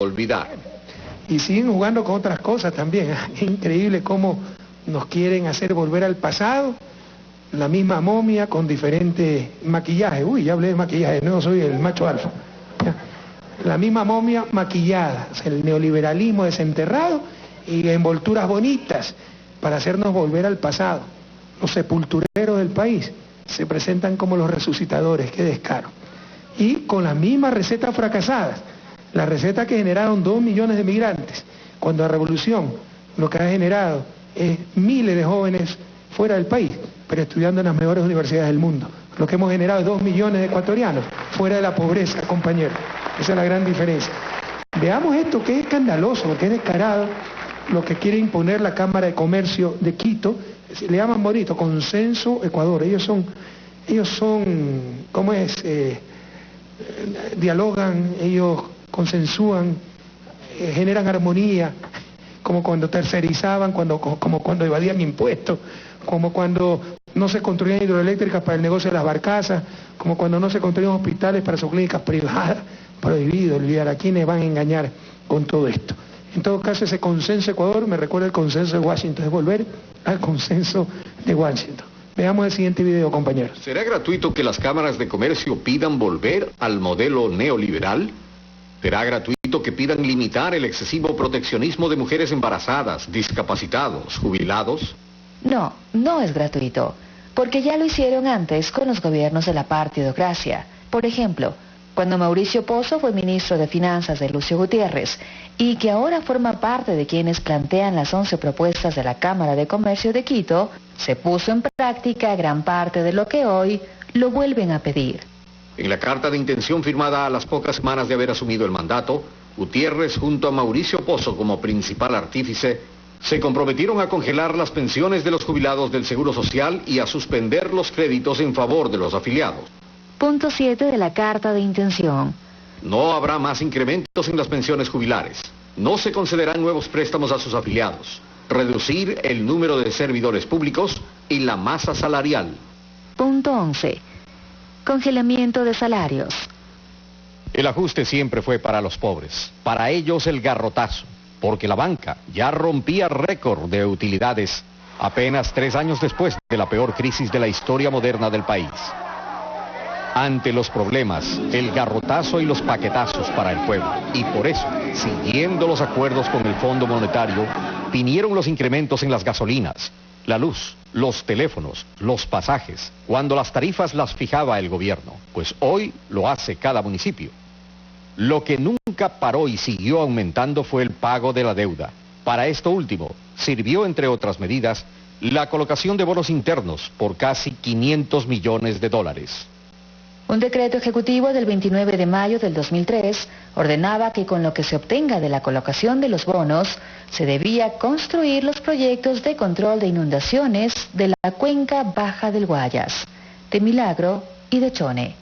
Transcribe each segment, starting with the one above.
olvidar. Y siguen jugando con otras cosas también. Es increíble cómo nos quieren hacer volver al pasado, la misma momia con diferente maquillaje. Uy, ya hablé de maquillaje, no soy el macho alfa. La misma momia maquillada, o sea, el neoliberalismo desenterrado y envolturas bonitas para hacernos volver al pasado. Los sepultureros del país se presentan como los resucitadores, qué descaro. Y con las mismas recetas fracasadas, la receta que generaron 2 millones de migrantes, cuando la revolución lo que ha generado es miles de jóvenes fuera del país, pero estudiando en las mejores universidades del mundo. Lo que hemos generado es 2 millones de ecuatorianos fuera de la pobreza, compañeros. Esa es la gran diferencia. Veamos esto, que es escandaloso, porque es descarado lo que quiere imponer la Cámara de Comercio de Quito. Le llaman bonito, Consenso Ecuador. Ellos son, ¿cómo es? Dialogan, ellos consensúan, generan armonía, como cuando tercerizaban, como cuando evadían impuestos, como cuando no se construían hidroeléctricas para el negocio de las barcazas, como cuando no se construían hospitales para sus clínicas privadas. Prohibido olvidar a quienes van a engañar con todo esto. En todo caso, ese consenso Ecuador me recuerda el consenso de Washington, es volver al consenso de Washington. Veamos el siguiente video, compañeros. ¿Será gratuito que las cámaras de comercio pidan volver al modelo neoliberal? ¿Será gratuito que pidan limitar el excesivo proteccionismo de mujeres embarazadas, discapacitados, jubilados? No, no es gratuito, porque ya lo hicieron antes con los gobiernos de la partidocracia. Por ejemplo, cuando Mauricio Pozo fue ministro de Finanzas de Lucio Gutiérrez y que ahora forma parte de quienes plantean las 11 propuestas de la Cámara de Comercio de Quito, se puso en práctica gran parte de lo que hoy lo vuelven a pedir. En la carta de intención firmada a las pocas semanas de haber asumido el mandato, Gutiérrez junto a Mauricio Pozo como principal artífice, se comprometieron a congelar las pensiones de los jubilados del Seguro Social y a suspender los créditos en favor de los afiliados. Punto 7 de la carta de intención. No habrá más incrementos en las pensiones jubilares. No se concederán nuevos préstamos a sus afiliados. Reducir el número de servidores públicos y la masa salarial. Punto 11. Congelamiento de salarios. El ajuste siempre fue para los pobres. Para ellos el garrotazo. Porque la banca ya rompía récord de utilidades apenas 3 años después de la peor crisis de la historia moderna del país. Ante los problemas, el garrotazo y los paquetazos para el pueblo. Y por eso, siguiendo los acuerdos con el Fondo Monetario, vinieron los incrementos en las gasolinas, la luz, los teléfonos, los pasajes, cuando las tarifas las fijaba el gobierno, pues hoy lo hace cada municipio. Lo que nunca paró y siguió aumentando fue el pago de la deuda. Para esto último, sirvió, entre otras medidas, la colocación de bonos internos por casi 500 millones de dólares. Un decreto ejecutivo del 29 de mayo del 2003 ordenaba que con lo que se obtenga de la colocación de los bonos, se debía construir los proyectos de control de inundaciones de la cuenca baja del Guayas, de Milagro y de Chone.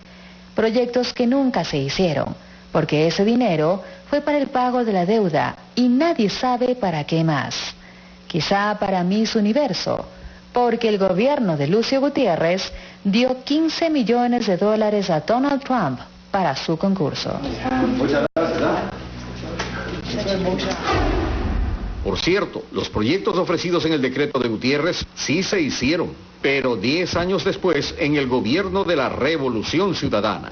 Proyectos que nunca se hicieron, porque ese dinero fue para el pago de la deuda y nadie sabe para qué más. Quizá para Miss Universo, porque el gobierno de Lucio Gutiérrez dio 15 millones de dólares a Donald Trump para su concurso. Por cierto, los proyectos ofrecidos en el decreto de Gutiérrez sí se hicieron, pero 10 años después en el gobierno de la Revolución Ciudadana.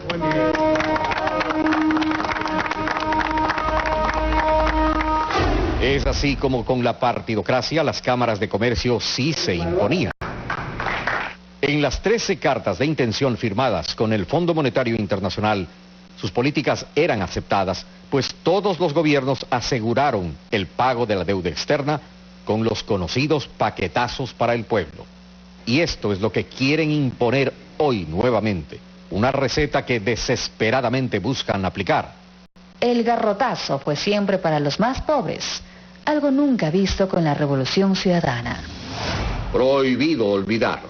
Es así como con la partidocracia las cámaras de comercio sí se imponían. En las 13 cartas de intención firmadas con el Fondo Monetario Internacional, sus políticas eran aceptadas, pues todos los gobiernos aseguraron el pago de la deuda externa con los conocidos paquetazos para el pueblo. Y esto es lo que quieren imponer hoy nuevamente, una receta que desesperadamente buscan aplicar. El garrotazo fue siempre para los más pobres, algo nunca visto con la Revolución Ciudadana. Prohibido olvidar.